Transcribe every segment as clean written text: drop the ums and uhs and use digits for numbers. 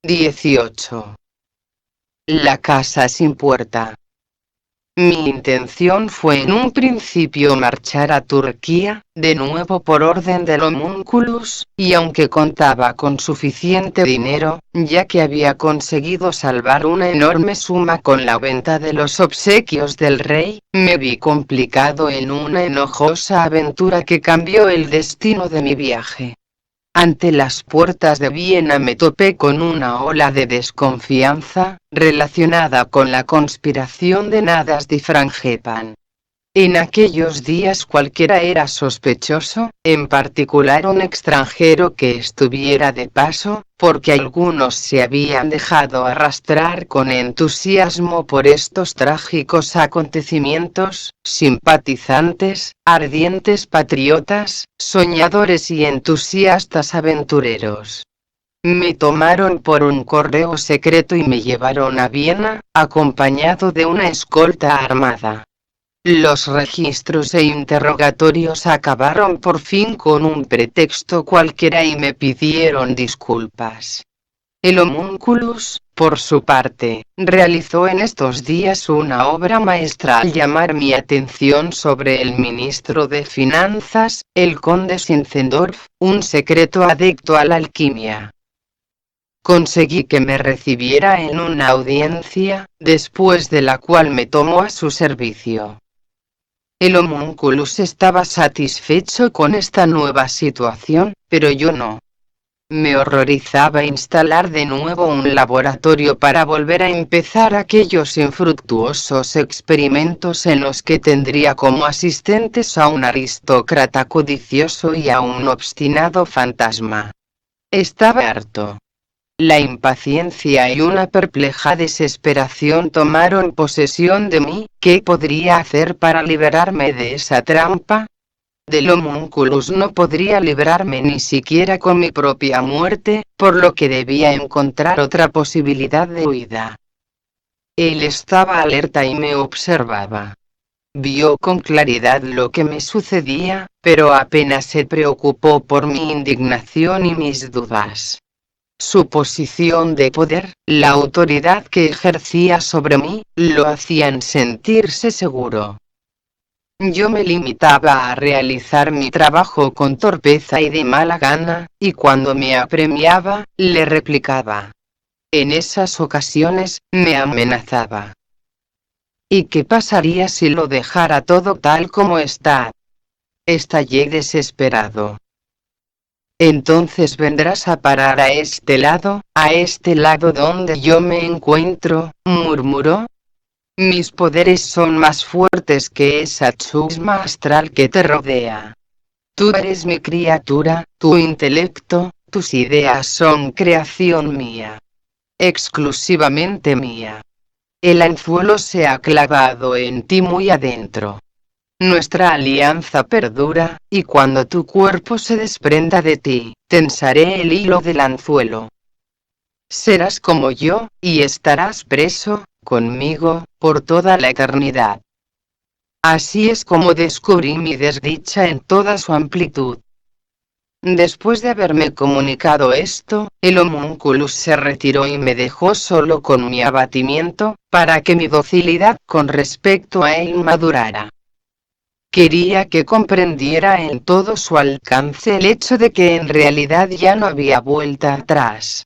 18. La casa sin puerta. Mi intención fue en un principio marchar a Turquía, de nuevo por orden del homúnculus, y aunque contaba con suficiente dinero, ya que había conseguido salvar una enorme suma con la venta de los obsequios del rey, me vi complicado en una enojosa aventura que cambió el destino de mi viaje. Ante las puertas de Viena me topé con una ola de desconfianza, relacionada con la conspiración de Nadas di Frangepan. En aquellos días cualquiera era sospechoso, en particular un extranjero que estuviera de paso, porque algunos se habían dejado arrastrar con entusiasmo por estos trágicos acontecimientos, simpatizantes, ardientes patriotas, soñadores y entusiastas aventureros. Me tomaron por un correo secreto y me llevaron a Viena, acompañado de una escolta armada. Los registros e interrogatorios acabaron por fin con un pretexto cualquiera y me pidieron disculpas. El homúnculus, por su parte, realizó en estos días una obra maestra al llamar mi atención sobre el ministro de Finanzas, el conde Zinzendorf, un secreto adicto a la alquimia. Conseguí que me recibiera en una audiencia, después de la cual me tomó a su servicio. El homúnculus estaba satisfecho con esta nueva situación, pero yo no. Me horrorizaba instalar de nuevo un laboratorio para volver a empezar aquellos infructuosos experimentos en los que tendría como asistentes a un aristócrata codicioso y a un obstinado fantasma. Estaba harto. La impaciencia y una perpleja desesperación tomaron posesión de mí. ¿Qué podría hacer para liberarme de esa trampa? Del homúnculus no podría librarme ni siquiera con mi propia muerte, por lo que debía encontrar otra posibilidad de huida. Él estaba alerta y me observaba. Vio con claridad lo que me sucedía, pero apenas se preocupó por mi indignación y mis dudas. Su posición de poder, la autoridad que ejercía sobre mí, lo hacían sentirse seguro. Yo me limitaba a realizar mi trabajo con torpeza y de mala gana, y cuando me apremiaba, le replicaba. En esas ocasiones, me amenazaba. ¿Y qué pasaría si lo dejara todo tal como está? Estallé desesperado. Entonces vendrás a parar a este lado donde yo me encuentro, murmuró. Mis poderes son más fuertes que esa chusma astral que te rodea. Tú eres mi criatura, tu intelecto, tus ideas son creación mía. Exclusivamente mía. El anzuelo se ha clavado en ti muy adentro. Nuestra alianza perdura, y cuando tu cuerpo se desprenda de ti, tensaré el hilo del anzuelo. Serás como yo, y estarás preso, conmigo, por toda la eternidad. Así es como descubrí mi desdicha en toda su amplitud. Después de haberme comunicado esto, el homúnculus se retiró y me dejó solo con mi abatimiento, para que mi docilidad con respecto a él madurara. Quería que comprendiera en todo su alcance el hecho de que en realidad ya no había vuelta atrás.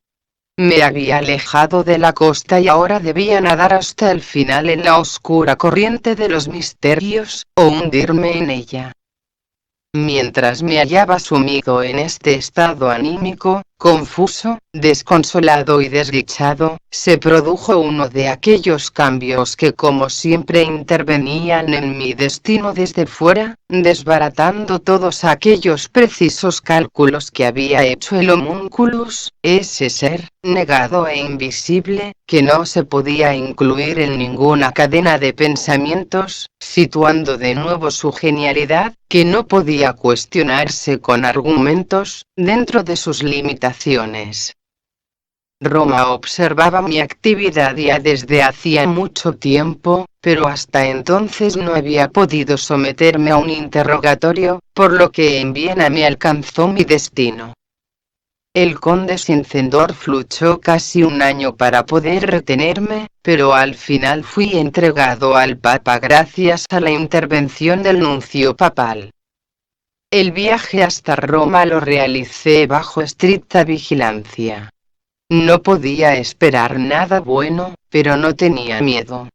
Me había alejado de la costa y ahora debía nadar hasta el final en la oscura corriente de los misterios, o hundirme en ella. Mientras me hallaba sumido en este estado anímico, confuso, desconsolado y desdichado, se produjo uno de aquellos cambios que como siempre intervenían en mi destino desde fuera, desbaratando todos aquellos precisos cálculos que había hecho el homúnculus, ese ser, negado e invisible, que no se podía incluir en ninguna cadena de pensamientos, situando de nuevo su genialidad, que no podía cuestionarse con argumentos, dentro de sus limitaciones. Roma observaba mi actividad ya desde hacía mucho tiempo, pero hasta entonces no había podido someterme a un interrogatorio, por lo que en Viena me alcanzó mi destino. El conde Zinzendorf luchó casi un año para poder retenerme, pero al final fui entregado al Papa gracias a la intervención del nuncio papal. El viaje hasta Roma lo realicé bajo estricta vigilancia. No podía esperar nada bueno, pero no tenía miedo.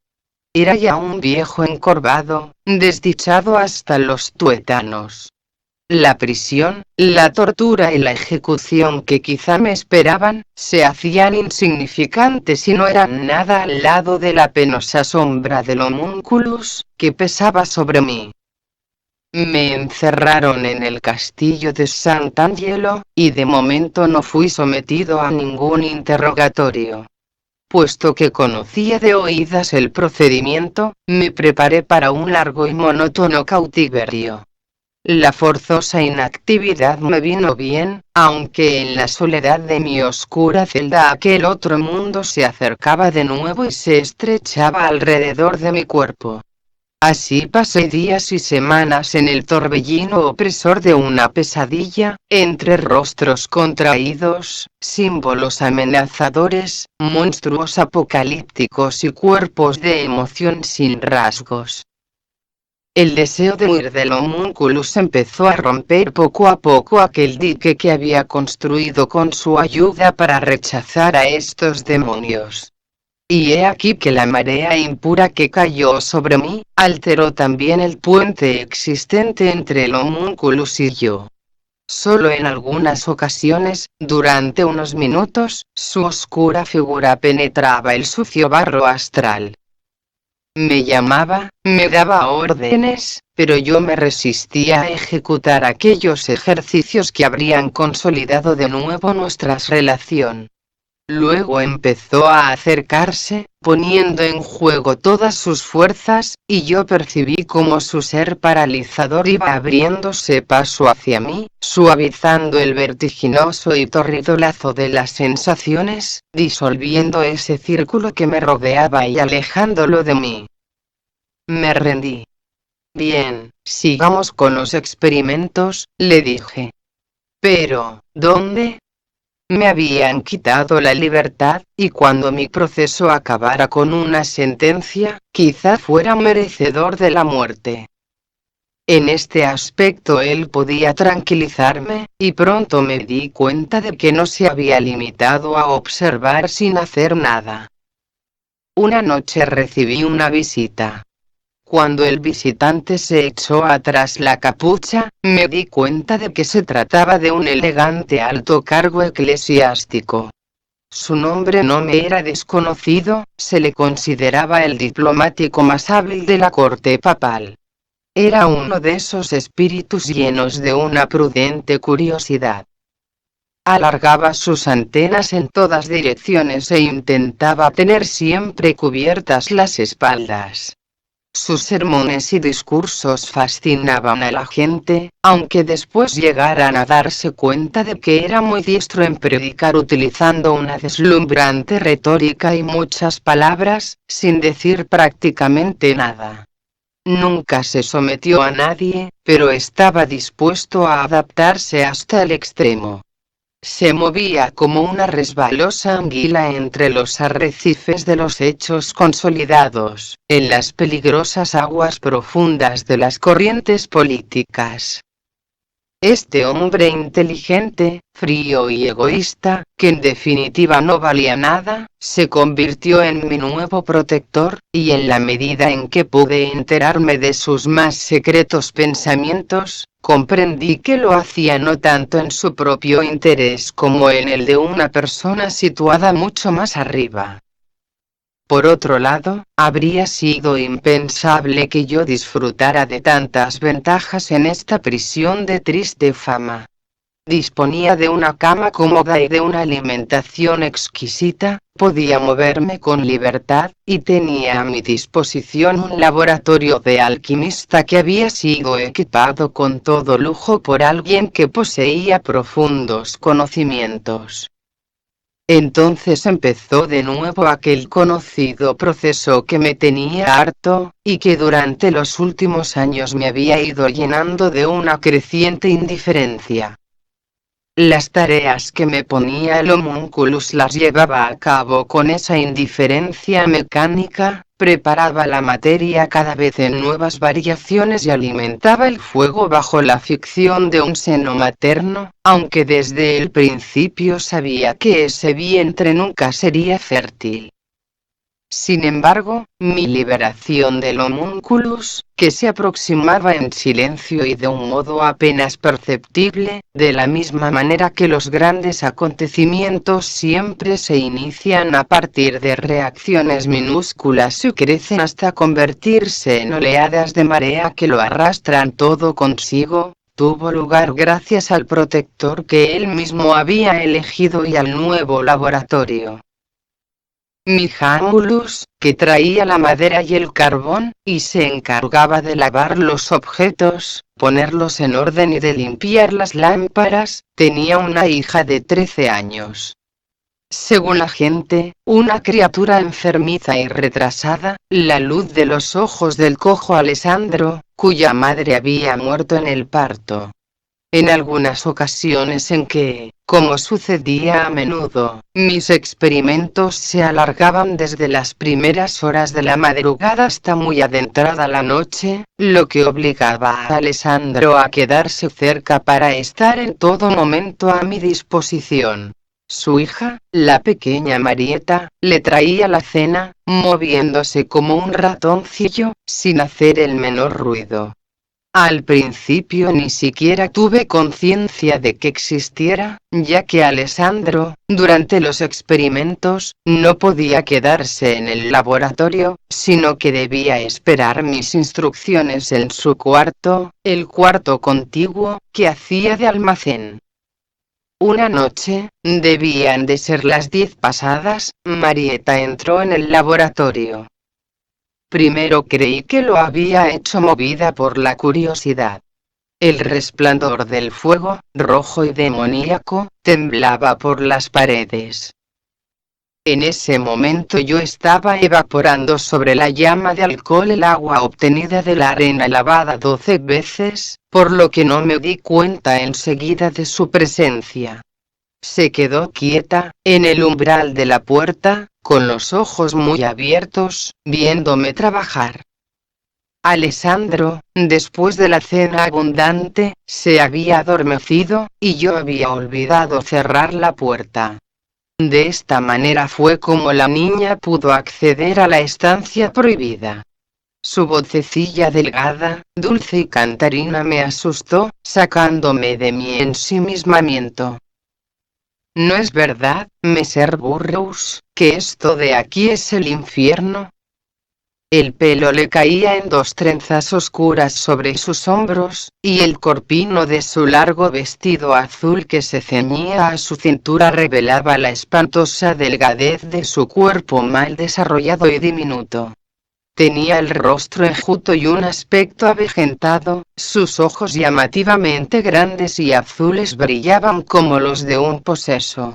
Era ya un viejo encorvado, desdichado hasta los tuétanos. La prisión, la tortura y la ejecución que quizá me esperaban, se hacían insignificantes y no eran nada al lado de la penosa sombra del homúnculus, que pesaba sobre mí. Me encerraron en el castillo de Sant'Angelo, y de momento no fui sometido a ningún interrogatorio. Puesto que conocía de oídas el procedimiento, me preparé para un largo y monótono cautiverio. La forzosa inactividad me vino bien, aunque en la soledad de mi oscura celda aquel otro mundo se acercaba de nuevo y se estrechaba alrededor de mi cuerpo. Así pasé días y semanas en el torbellino opresor de una pesadilla, entre rostros contraídos, símbolos amenazadores, monstruos apocalípticos y cuerpos de emoción sin rasgos. El deseo de huir del homúnculus empezó a romper poco a poco aquel dique que había construido con su ayuda para rechazar a estos demonios. Y he aquí que la marea impura que cayó sobre mí, alteró también el puente existente entre el homúnculus y yo. Solo en algunas ocasiones, durante unos minutos, su oscura figura penetraba el sucio barro astral. Me llamaba, me daba órdenes, pero yo me resistía a ejecutar aquellos ejercicios que habrían consolidado de nuevo nuestra relación. Luego empezó a acercarse, poniendo en juego todas sus fuerzas, y yo percibí como su ser paralizador iba abriéndose paso hacia mí, suavizando el vertiginoso y tórrido lazo de las sensaciones, disolviendo ese círculo que me rodeaba y alejándolo de mí. Me rendí. Bien, sigamos con los experimentos, le dije. Pero, ¿dónde? Me habían quitado la libertad, y cuando mi proceso acabara con una sentencia, quizá fuera merecedor de la muerte. En este aspecto él podía tranquilizarme, y pronto me di cuenta de que no se había limitado a observar sin hacer nada. Una noche recibí una visita. Cuando el visitante se echó atrás la capucha, me di cuenta de que se trataba de un elegante alto cargo eclesiástico. Su nombre no me era desconocido, se le consideraba el diplomático más hábil de la corte papal. Era uno de esos espíritus llenos de una prudente curiosidad. Alargaba sus antenas en todas direcciones e intentaba tener siempre cubiertas las espaldas. Sus sermones y discursos fascinaban a la gente, aunque después llegaran a darse cuenta de que era muy diestro en predicar utilizando una deslumbrante retórica y muchas palabras, sin decir prácticamente nada. Nunca se sometió a nadie, pero estaba dispuesto a adaptarse hasta el extremo. Se movía como una resbalosa anguila entre los arrecifes de los hechos consolidados, en las peligrosas aguas profundas de las corrientes políticas. Este hombre inteligente, frío y egoísta, que en definitiva no valía nada, se convirtió en mi nuevo protector, y en la medida en que pude enterarme de sus más secretos pensamientos, comprendí que lo hacía no tanto en su propio interés como en el de una persona situada mucho más arriba. Por otro lado, habría sido impensable que yo disfrutara de tantas ventajas en esta prisión de triste fama. Disponía de una cama cómoda y de una alimentación exquisita, podía moverme con libertad, y tenía a mi disposición un laboratorio de alquimista que había sido equipado con todo lujo por alguien que poseía profundos conocimientos. Entonces empezó de nuevo aquel conocido proceso que me tenía harto, y que durante los últimos años me había ido llenando de una creciente indiferencia. Las tareas que me ponía el homúnculus las llevaba a cabo con esa indiferencia mecánica, preparaba la materia cada vez en nuevas variaciones y alimentaba el fuego bajo la ficción de un seno materno, aunque desde el principio sabía que ese vientre nunca sería fértil. Sin embargo, mi liberación del homúnculus, que se aproximaba en silencio y de un modo apenas perceptible, de la misma manera que los grandes acontecimientos siempre se inician a partir de reacciones minúsculas y crecen hasta convertirse en oleadas de marea que lo arrastran todo consigo, tuvo lugar gracias al protector que él mismo había elegido y al nuevo laboratorio. Mi Jamulus, que traía la madera y el carbón, y se encargaba de lavar los objetos, ponerlos en orden y de limpiar las lámparas, tenía una hija de 13 años. Según la gente, una criatura enfermiza y retrasada, la luz de los ojos del cojo Alessandro, cuya madre había muerto en el parto. En algunas ocasiones en que, como sucedía a menudo, mis experimentos se alargaban desde las primeras horas de la madrugada hasta muy adentrada la noche, lo que obligaba a Alessandro a quedarse cerca para estar en todo momento a mi disposición. Su hija, la pequeña Marieta, le traía la cena, moviéndose como un ratoncillo, sin hacer el menor ruido. Al principio ni siquiera tuve conciencia de que existiera, ya que Alessandro, durante los experimentos, no podía quedarse en el laboratorio, sino que debía esperar mis instrucciones en su cuarto, el cuarto contiguo, que hacía de almacén. Una noche, debían de ser las 10 pasadas, Marieta entró en el laboratorio. Primero creí que lo había hecho movida por la curiosidad. El resplandor del fuego, rojo y demoníaco, temblaba por las paredes. En ese momento yo estaba evaporando sobre la llama de alcohol el agua obtenida de la arena lavada 12 veces, por lo que no me di cuenta enseguida de su presencia. Se quedó quieta, en el umbral de la puerta, con los ojos muy abiertos, viéndome trabajar. Alessandro, después de la cena abundante, se había adormecido, y yo había olvidado cerrar la puerta. De esta manera fue como la niña pudo acceder a la estancia prohibida. Su vocecilla delgada, dulce y cantarina me asustó, sacándome de mi ensimismamiento. ¿No es verdad, Messer Burroughs, que esto de aquí es el infierno? El pelo le caía en 2 trenzas oscuras sobre sus hombros, y el corpino de su largo vestido azul que se ceñía a su cintura revelaba la espantosa delgadez de su cuerpo mal desarrollado y diminuto. Tenía el rostro enjuto y un aspecto avejentado, sus ojos llamativamente grandes y azules brillaban como los de un poseso.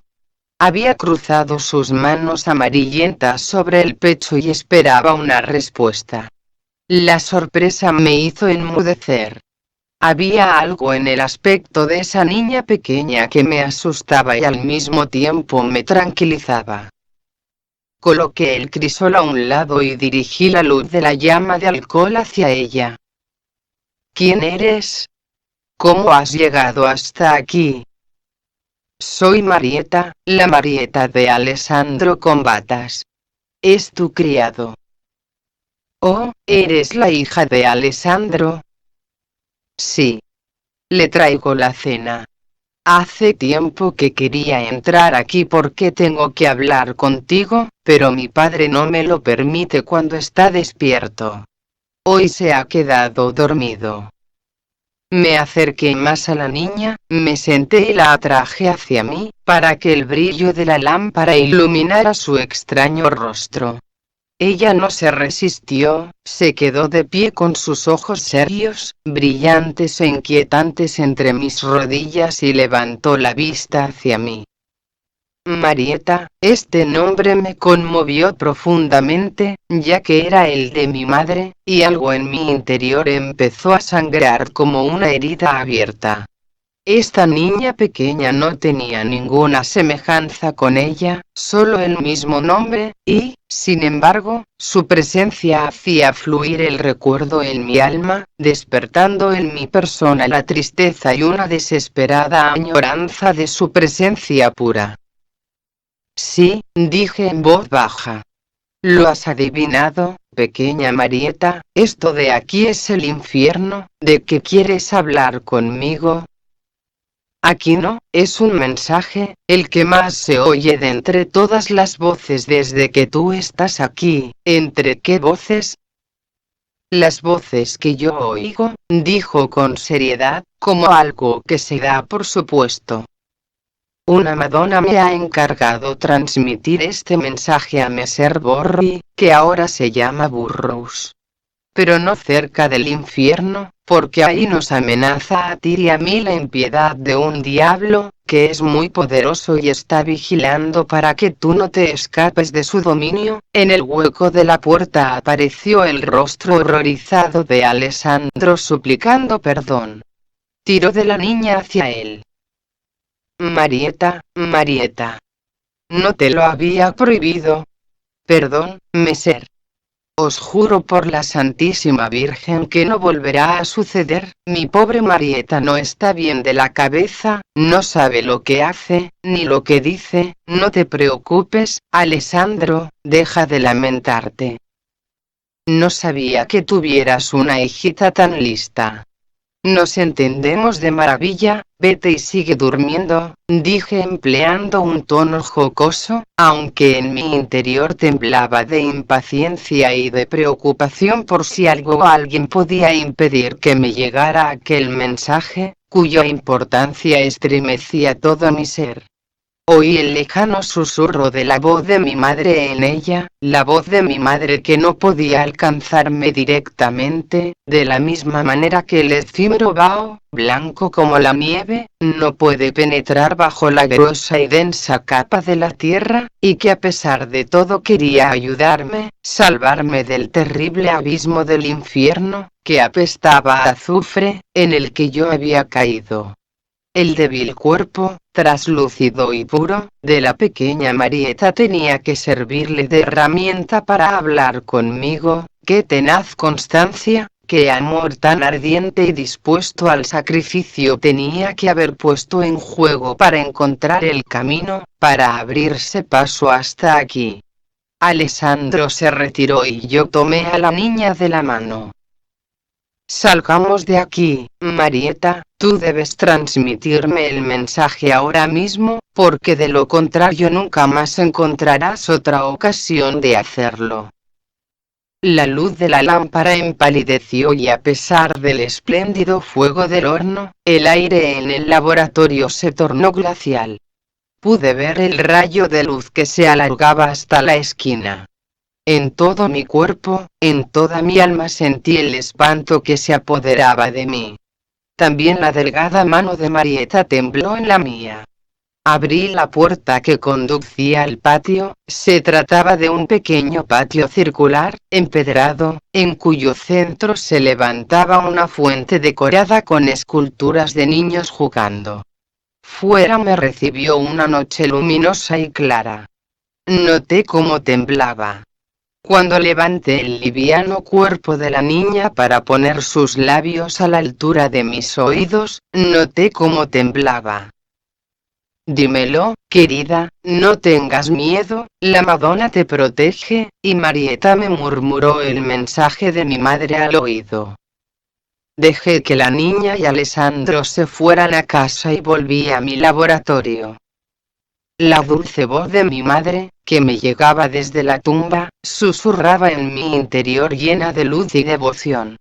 Había cruzado sus manos amarillentas sobre el pecho y esperaba una respuesta. La sorpresa me hizo enmudecer. Había algo en el aspecto de esa niña pequeña que me asustaba y al mismo tiempo me tranquilizaba. Coloqué el crisol a un lado y dirigí la luz de la llama de alcohol hacia ella. ¿Quién eres? ¿Cómo has llegado hasta aquí? Soy Marieta, la Marieta de Alessandro Combatas. Es tu criado. Oh, ¿eres la hija de Alessandro? Sí. Le traigo la cena. Hace tiempo que quería entrar aquí porque tengo que hablar contigo, pero mi padre no me lo permite cuando está despierto. Hoy se ha quedado dormido. Me acerqué más a la niña, me senté y la atraje hacia mí, para que el brillo de la lámpara iluminara su extraño rostro. Ella no se resistió, se quedó de pie con sus ojos serios, brillantes e inquietantes entre mis rodillas y levantó la vista hacia mí. Marieta, este nombre me conmovió profundamente, ya que era el de mi madre, y algo en mi interior empezó a sangrar como una herida abierta. Esta niña pequeña no tenía ninguna semejanza con ella, solo el mismo nombre, y, sin embargo, su presencia hacía fluir el recuerdo en mi alma, despertando en mi persona la tristeza y una desesperada añoranza de su presencia pura. Sí, dije en voz baja. Lo has adivinado, pequeña Marieta, esto de aquí es el infierno. ¿De qué quieres hablar conmigo? Aquí no, es un mensaje, el que más se oye de entre todas las voces desde que tú estás aquí. ¿Entre qué voces? Las voces que yo oigo, dijo con seriedad, como algo que se da por supuesto. Una Madonna me ha encargado transmitir este mensaje a Messer Borri, que ahora se llama Burroughs. Pero no cerca del infierno, porque ahí nos amenaza a ti y a mí la impiedad de un diablo, que es muy poderoso y está vigilando para que tú no te escapes de su dominio. En el hueco de la puerta apareció el rostro horrorizado de Alessandro suplicando perdón. Tiró de la niña hacia él. Marieta, Marieta. No te lo había prohibido. Perdón, Messer. Os juro por la Santísima Virgen que no volverá a suceder. Mi pobre Marieta no está bien de la cabeza, no sabe lo que hace, ni lo que dice. No te preocupes, Alessandro, deja de lamentarte. No sabía que tuvieras una hijita tan lista. Nos entendemos de maravilla, vete y sigue durmiendo, dije empleando un tono jocoso, aunque en mi interior temblaba de impaciencia y de preocupación por si algo o alguien podía impedir que me llegara aquel mensaje, cuya importancia estremecía todo mi ser. Oí el lejano susurro de la voz de mi madre en ella, la voz de mi madre que no podía alcanzarme directamente, de la misma manera que el efímero vaho, blanco como la nieve, no puede penetrar bajo la gruesa y densa capa de la tierra, y que a pesar de todo quería ayudarme, salvarme del terrible abismo del infierno, que apestaba a azufre, en el que yo había caído. El débil cuerpo, traslúcido y puro, de la pequeña Marieta tenía que servirle de herramienta para hablar conmigo. Qué tenaz constancia, qué amor tan ardiente y dispuesto al sacrificio tenía que haber puesto en juego para encontrar el camino, para abrirse paso hasta aquí. Alessandro se retiró y yo tomé a la niña de la mano. Salgamos de aquí, Marieta, tú debes transmitirme el mensaje ahora mismo, porque de lo contrario nunca más encontrarás otra ocasión de hacerlo. La luz de la lámpara empalideció y a pesar del espléndido fuego del horno, el aire en el laboratorio se tornó glacial. Pude ver el rayo de luz que se alargaba hasta la esquina. En todo mi cuerpo, en toda mi alma sentí el espanto que se apoderaba de mí. También la delgada mano de Marieta tembló en la mía. Abrí la puerta que conducía al patio. Se trataba de un pequeño patio circular, empedrado, en cuyo centro se levantaba una fuente decorada con esculturas de niños jugando. Fuera me recibió una noche luminosa y clara. Noté cómo temblaba. Cuando levanté el liviano cuerpo de la niña para poner sus labios a la altura de mis oídos, noté cómo temblaba. Dímelo, querida, no tengas miedo, la Madonna te protege, y Marieta me murmuró el mensaje de mi madre al oído. Dejé que la niña y Alessandro se fueran a casa y volví a mi laboratorio. La dulce voz de mi madre, que me llegaba desde la tumba, susurraba en mi interior llena de luz y devoción.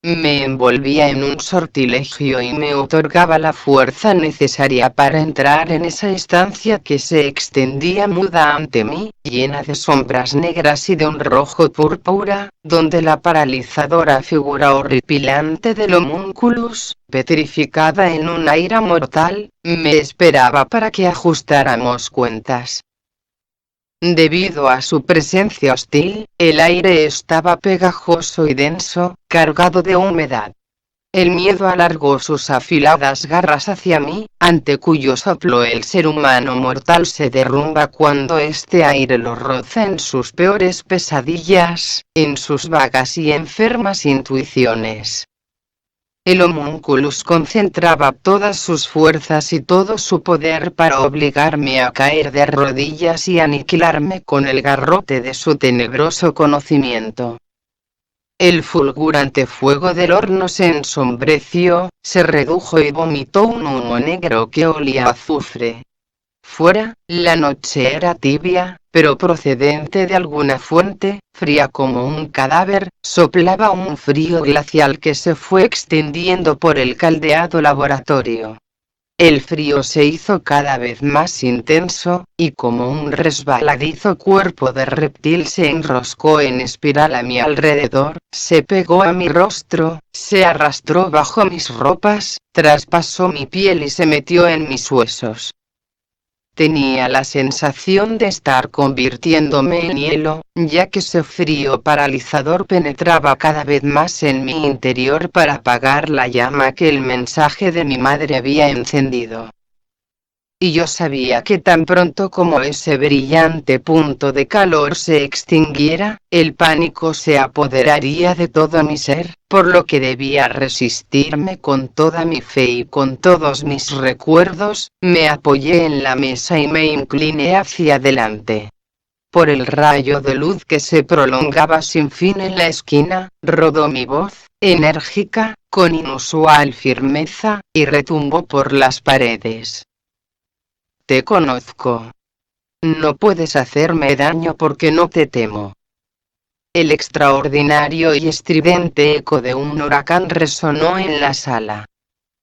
Me envolvía en un sortilegio y me otorgaba la fuerza necesaria para entrar en esa estancia que se extendía muda ante mí, llena de sombras negras y de un rojo púrpura, donde la paralizadora figura horripilante del homúnculus, petrificada en una ira mortal, me esperaba para que ajustáramos cuentas. Debido a su presencia hostil, el aire estaba pegajoso y denso, cargado de humedad. El miedo alargó sus afiladas garras hacia mí, ante cuyo soplo el ser humano mortal se derrumba cuando este aire lo roza en sus peores pesadillas, en sus vagas y enfermas intuiciones. El homúnculus concentraba todas sus fuerzas y todo su poder para obligarme a caer de rodillas y aniquilarme con el garrote de su tenebroso conocimiento. El fulgurante fuego del horno se ensombreció, se redujo y vomitó un humo negro que olía a azufre. Fuera, la noche era tibia, pero procedente de alguna fuente, fría como un cadáver, soplaba un frío glacial que se fue extendiendo por el caldeado laboratorio. El frío se hizo cada vez más intenso, y como un resbaladizo cuerpo de reptil se enroscó en espiral a mi alrededor, se pegó a mi rostro, se arrastró bajo mis ropas, traspasó mi piel y se metió en mis huesos. Tenía la sensación de estar convirtiéndome en hielo, ya que ese frío paralizador penetraba cada vez más en mi interior para apagar la llama que el mensaje de mi madre había encendido. Y yo sabía que tan pronto como ese brillante punto de calor se extinguiera, el pánico se apoderaría de todo mi ser, por lo que debía resistirme con toda mi fe y con todos mis recuerdos. Me apoyé en la mesa y me incliné hacia adelante. Por el rayo de luz que se prolongaba sin fin en la esquina, rodó mi voz, enérgica, con inusual firmeza, y retumbó por las paredes. Te conozco. No puedes hacerme daño porque no te temo. El extraordinario y estridente eco de un huracán resonó en la sala.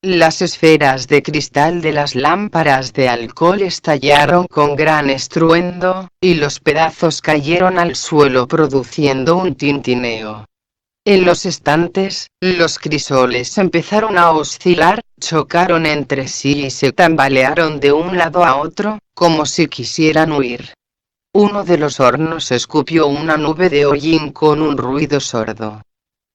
Las esferas de cristal de las lámparas de alcohol estallaron con gran estruendo, y los pedazos cayeron al suelo produciendo un tintineo. En los estantes, los crisoles empezaron a oscilar, chocaron entre sí y se tambalearon de un lado a otro, como si quisieran huir. Uno de los hornos escupió una nube de hollín con un ruido sordo.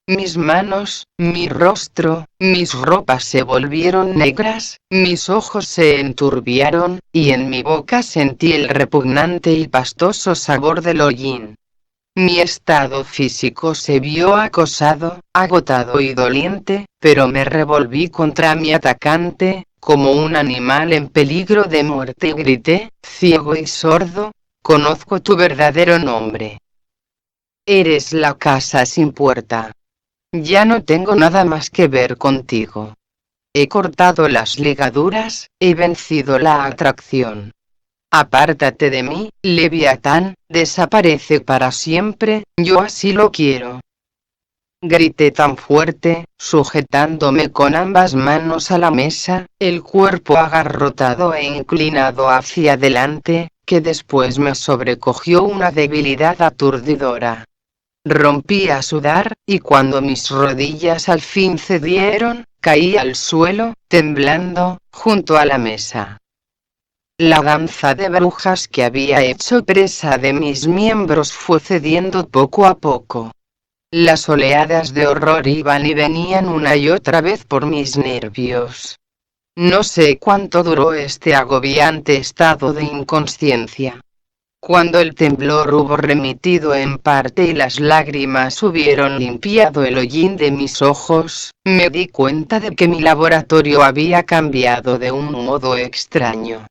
Mis manos, mi rostro, mis ropas se volvieron negras, mis ojos se enturbiaron, y en mi boca sentí el repugnante y pastoso sabor del hollín. Mi estado físico se vio acosado, agotado y doliente, pero me revolví contra mi atacante, como un animal en peligro de muerte y grité, ciego y sordo, conozco tu verdadero nombre. Eres la casa sin puerta. Ya no tengo nada más que ver contigo. He cortado las ligaduras, he vencido la atracción. Apártate de mí, Leviatán, desaparece para siempre, yo así lo quiero. Grité tan fuerte, sujetándome con ambas manos a la mesa, el cuerpo agarrotado e inclinado hacia adelante, que después me sobrecogió una debilidad aturdidora. Rompí a sudar, y cuando mis rodillas al fin cedieron, caí al suelo, temblando, junto a la mesa. La danza de brujas que había hecho presa de mis miembros fue cediendo poco a poco. Las oleadas de horror iban y venían una y otra vez por mis nervios. No sé cuánto duró este agobiante estado de inconsciencia. Cuando el temblor hubo remitido en parte y las lágrimas hubieron limpiado el hollín de mis ojos, me di cuenta de que mi laboratorio había cambiado de un modo extraño.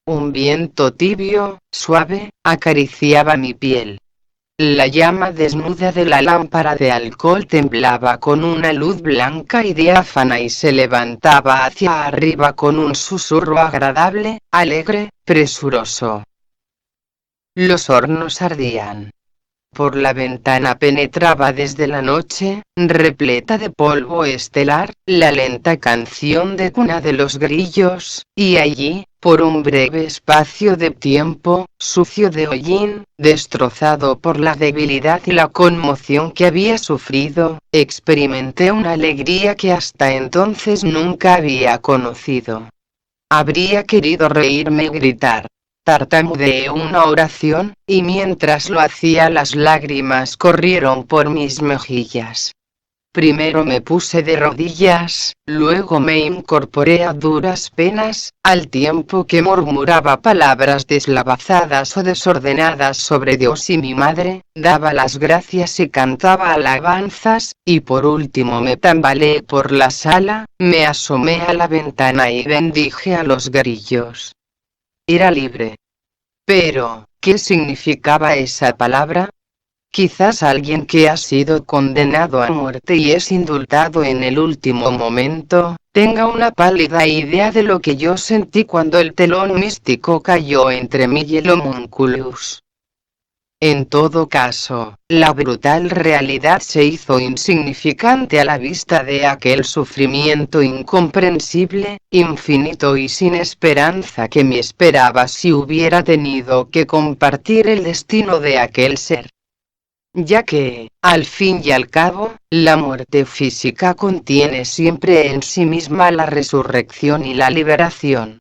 Un viento tibio, suave, acariciaba mi piel. La llama desnuda de la lámpara de alcohol temblaba con una luz blanca y diáfana y se levantaba hacia arriba con un susurro agradable, alegre, presuroso. Los hornos ardían. Por la ventana penetraba desde la noche, repleta de polvo estelar, la lenta canción de cuna de los grillos, y allí, por un breve espacio de tiempo, sucio de hollín, destrozado por la debilidad y la conmoción que había sufrido, experimenté una alegría que hasta entonces nunca había conocido. Habría querido reírme y gritar. Tartamudeé una oración, y mientras lo hacía las lágrimas corrieron por mis mejillas. Primero me puse de rodillas, luego me incorporé a duras penas, al tiempo que murmuraba palabras deslavazadas o desordenadas sobre Dios y mi madre, daba las gracias y cantaba alabanzas, y por último me tambaleé por la sala, me asomé a la ventana y bendije a los grillos. Era libre. Pero, ¿qué significaba esa palabra? Quizás alguien que ha sido condenado a muerte y es indultado en el último momento, tenga una pálida idea de lo que yo sentí cuando el telón místico cayó entre mí y el homúnculus. En todo caso, la brutal realidad se hizo insignificante a la vista de aquel sufrimiento incomprensible, infinito y sin esperanza que me esperaba si hubiera tenido que compartir el destino de aquel ser. Ya que, al fin y al cabo, la muerte física contiene siempre en sí misma la resurrección y la liberación.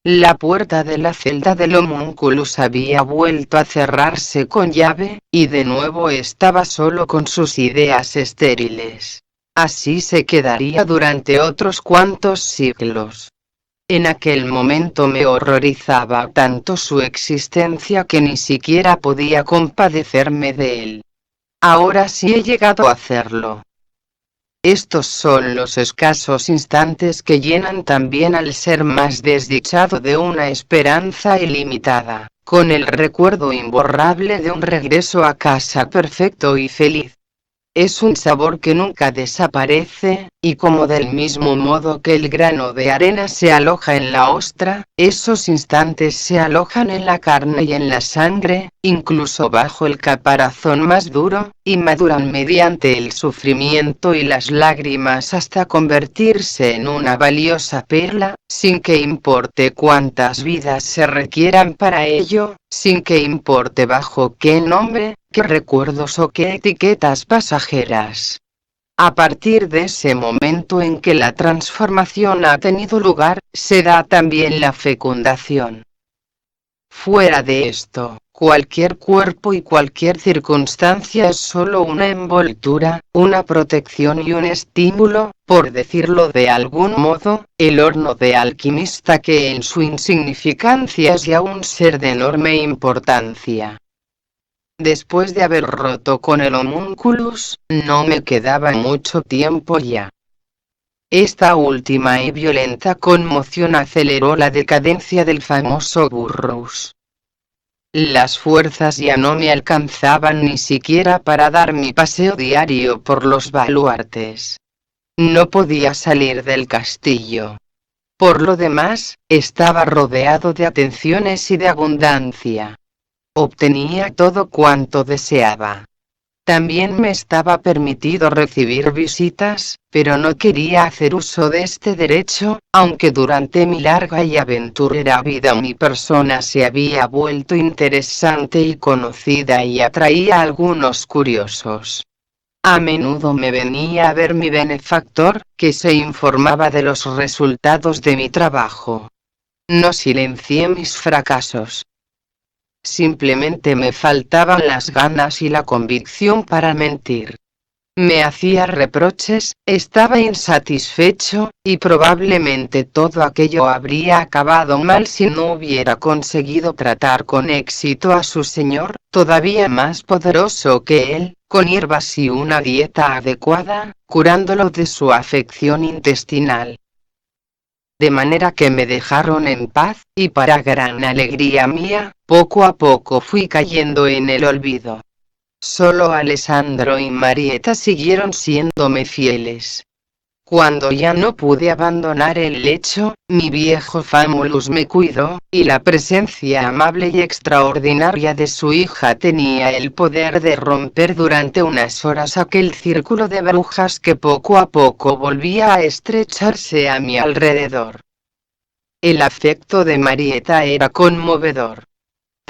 La puerta de la celda del homúnculus había vuelto a cerrarse con llave, y de nuevo estaba solo con sus ideas estériles. Así se quedaría durante otros cuantos siglos. En aquel momento me horrorizaba tanto su existencia que ni siquiera podía compadecerme de él. Ahora sí he llegado a hacerlo. Estos son los escasos instantes que llenan también al ser más desdichado de una esperanza ilimitada, con el recuerdo imborrable de un regreso a casa perfecto y feliz. Es un sabor que nunca desaparece, y como del mismo modo que el grano de arena se aloja en la ostra, esos instantes se alojan en la carne y en la sangre, incluso bajo el caparazón más duro, y maduran mediante el sufrimiento y las lágrimas hasta convertirse en una valiosa perla, sin que importe cuántas vidas se requieran para ello, sin que importe bajo qué nombre, qué recuerdos o qué etiquetas pasajeras. A partir de ese momento en que la transformación ha tenido lugar, se da también la fecundación. Fuera de esto, cualquier cuerpo y cualquier circunstancia es solo una envoltura, una protección y un estímulo, por decirlo de algún modo, el horno de alquimista que en su insignificancia es ya un ser de enorme importancia. Después de haber roto con el homúnculus, no me quedaba mucho tiempo ya. Esta última y violenta conmoción aceleró la decadencia del famoso Burroughs. Las fuerzas ya no me alcanzaban ni siquiera para dar mi paseo diario por los baluartes. No podía salir del castillo. Por lo demás, estaba rodeado de atenciones y de abundancia. Obtenía todo cuanto deseaba. También me estaba permitido recibir visitas, pero no quería hacer uso de este derecho, aunque durante mi larga y aventurera vida mi persona se había vuelto interesante y conocida y atraía a algunos curiosos. A menudo me venía a ver mi benefactor, que se informaba de los resultados de mi trabajo. No silencié mis fracasos. Simplemente me faltaban las ganas y la convicción para mentir. Me hacía reproches, estaba insatisfecho, y probablemente todo aquello habría acabado mal si no hubiera conseguido tratar con éxito a su señor, todavía más poderoso que él, con hierbas y una dieta adecuada, curándolo de su afección intestinal. De manera que me dejaron en paz, y para gran alegría mía, poco a poco fui cayendo en el olvido. Solo Alessandro y Marietta siguieron siéndome fieles. Cuando ya no pude abandonar el lecho, mi viejo Famulus me cuidó, y la presencia amable y extraordinaria de su hija tenía el poder de romper durante unas horas aquel círculo de brujas que poco a poco volvía a estrecharse a mi alrededor. El afecto de Marietta era conmovedor.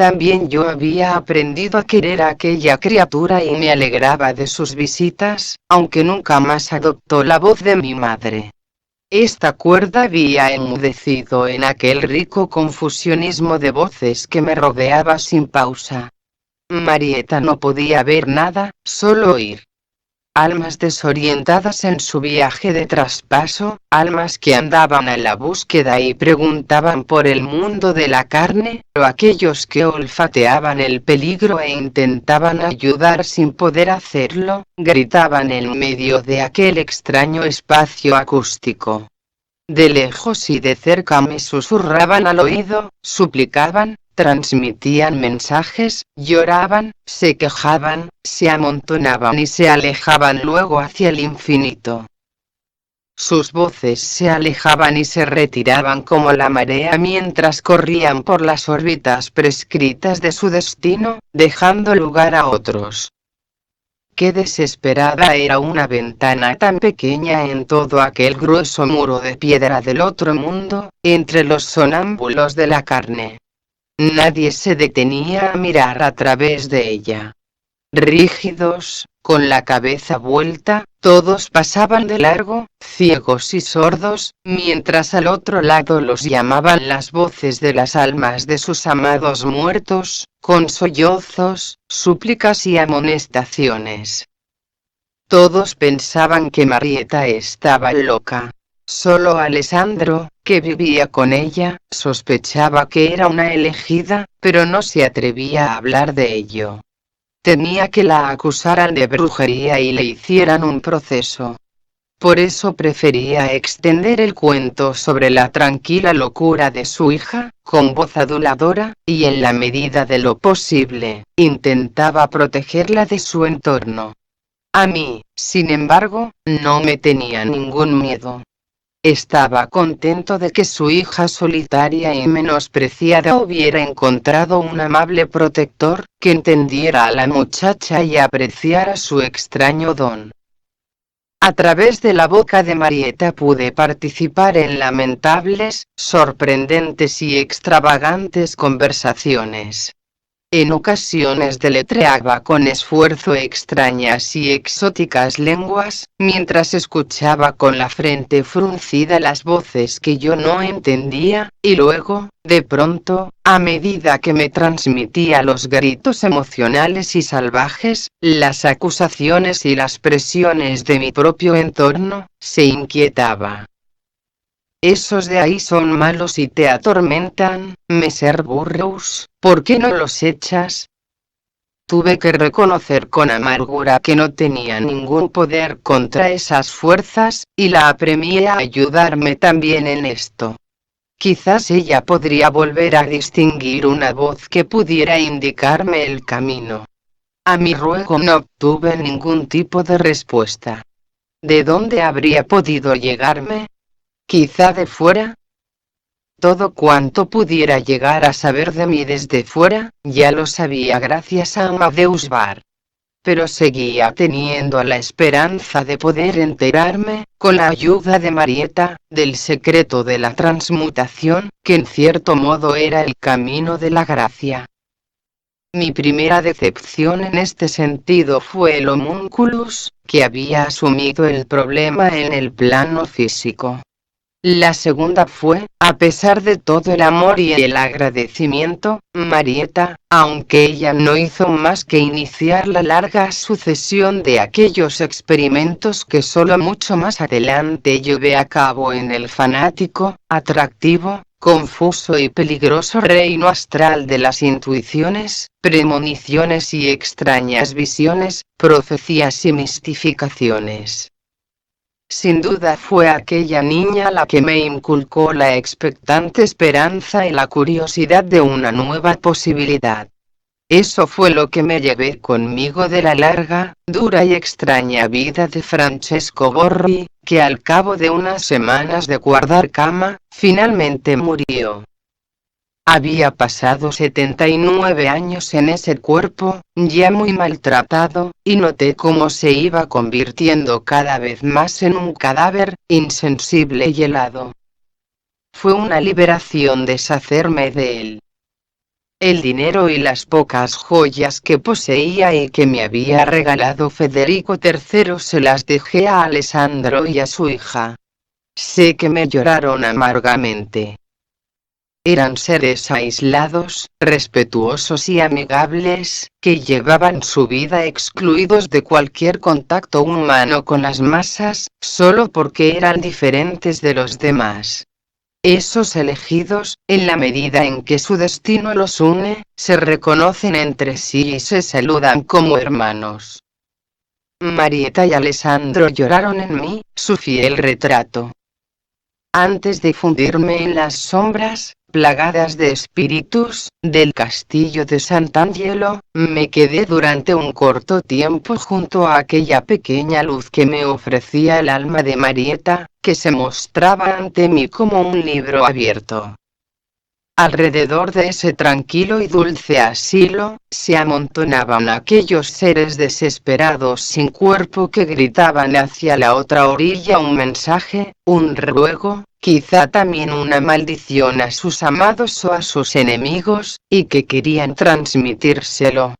También yo había aprendido a querer a aquella criatura y me alegraba de sus visitas, aunque nunca más adoptó la voz de mi madre. Esta cuerda había enmudecido en aquel rico confusionismo de voces que me rodeaba sin pausa. Marietta no podía ver nada, solo oír. Almas desorientadas en su viaje de traspaso, almas que andaban a la búsqueda y preguntaban por el mundo de la carne, o aquellos que olfateaban el peligro e intentaban ayudar sin poder hacerlo, gritaban en medio de aquel extraño espacio acústico. De lejos y de cerca me susurraban al oído, suplicaban, transmitían mensajes, lloraban, se quejaban, se amontonaban y se alejaban luego hacia el infinito. Sus voces se alejaban y se retiraban como la marea mientras corrían por las órbitas prescritas de su destino, dejando lugar a otros. Qué desesperada era una ventana tan pequeña en todo aquel grueso muro de piedra del otro mundo, entre los sonámbulos de la carne. Nadie se detenía a mirar a través de ella. Rígidos, con la cabeza vuelta, todos pasaban de largo, ciegos y sordos, mientras al otro lado los llamaban las voces de las almas de sus amados muertos, con sollozos, súplicas y amonestaciones. Todos pensaban que Marieta estaba loca. Solo Alessandro, que vivía con ella, sospechaba que era una elegida, pero no se atrevía a hablar de ello. Temía que la acusaran de brujería y le hicieran un proceso. Por eso prefería extender el cuento sobre la tranquila locura de su hija, con voz aduladora, y en la medida de lo posible, intentaba protegerla de su entorno. A mí, sin embargo, no me tenía ningún miedo. Estaba contento de que su hija solitaria y menospreciada hubiera encontrado un amable protector, que entendiera a la muchacha y apreciara su extraño don. A través de la boca de Marieta pude participar en lamentables, sorprendentes y extravagantes conversaciones. En ocasiones deletreaba con esfuerzo extrañas y exóticas lenguas, mientras escuchaba con la frente fruncida las voces que yo no entendía, y luego, de pronto, a medida que me transmitía los gritos emocionales y salvajes, las acusaciones y las presiones de mi propio entorno, se inquietaba. Esos de ahí son malos y te atormentan, Messer Burroughs, ¿por qué no los echas? Tuve que reconocer con amargura que no tenía ningún poder contra esas fuerzas, y la apremié a ayudarme también en esto. Quizás ella podría volver a distinguir una voz que pudiera indicarme el camino. A mi ruego no obtuve ningún tipo de respuesta. ¿De dónde habría podido llegarme? ¿Quizá de fuera? Todo cuanto pudiera llegar a saber de mí desde fuera, ya lo sabía gracias a Amadeus Bar. Pero seguía teniendo la esperanza de poder enterarme, con la ayuda de Marieta, del secreto de la transmutación, que en cierto modo era el camino de la gracia. Mi primera decepción en este sentido fue el homúnculus, que había asumido el problema en el plano físico. La segunda fue, a pesar de todo el amor y el agradecimiento, Marieta, aunque ella no hizo más que iniciar la larga sucesión de aquellos experimentos que solo mucho más adelante llevé a cabo en el fanático, atractivo, confuso y peligroso reino astral de las intuiciones, premoniciones y extrañas visiones, profecías y mistificaciones. Sin duda fue aquella niña la que me inculcó la expectante esperanza y la curiosidad de una nueva posibilidad. Eso fue lo que me llevé conmigo de la larga, dura y extraña vida de Francesco Borri, que al cabo de unas semanas de guardar cama, finalmente murió. Había pasado 79 años en ese cuerpo, ya muy maltratado, y noté cómo se iba convirtiendo cada vez más en un cadáver, insensible y helado. Fue una liberación deshacerme de él. El dinero y las pocas joyas que poseía y que me había regalado Federico III se las dejé a Alessandro y a su hija. Sé que me lloraron amargamente. Eran seres aislados, respetuosos y amigables, que llevaban su vida excluidos de cualquier contacto humano con las masas, solo porque eran diferentes de los demás. Esos elegidos, en la medida en que su destino los une, se reconocen entre sí y se saludan como hermanos. Marieta y Alessandro lloraron en mí, su fiel retrato. Antes de fundirme en las sombras, plagadas de espíritus, del castillo de Sant'Angelo, me quedé durante un corto tiempo junto a aquella pequeña luz que me ofrecía el alma de Marieta, que se mostraba ante mí como un libro abierto. Alrededor de ese tranquilo y dulce asilo, se amontonaban aquellos seres desesperados sin cuerpo que gritaban hacia la otra orilla un mensaje, un ruego, quizá también una maldición a sus amados o a sus enemigos, y que querían transmitírselo.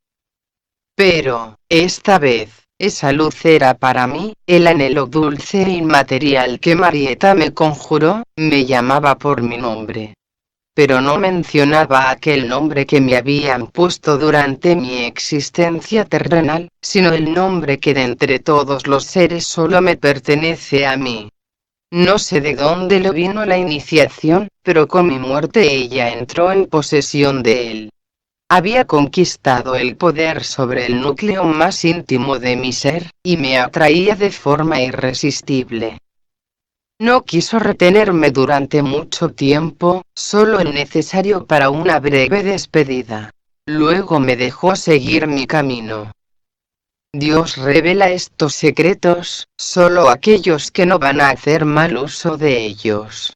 Pero, esta vez, esa luz era para mí, el anhelo dulce e inmaterial que Marieta me conjuró, me llamaba por mi nombre. Pero no mencionaba aquel nombre que me habían puesto durante mi existencia terrenal, sino el nombre que de entre todos los seres solo me pertenece a mí. No sé de dónde le vino la iniciación, pero con mi muerte ella entró en posesión de él. Había conquistado el poder sobre el núcleo más íntimo de mi ser, y me atraía de forma irresistible. No quiso retenerme durante mucho tiempo, solo el necesario para una breve despedida. Luego me dejó seguir mi camino. Dios revela estos secretos, solo a aquellos que no van a hacer mal uso de ellos.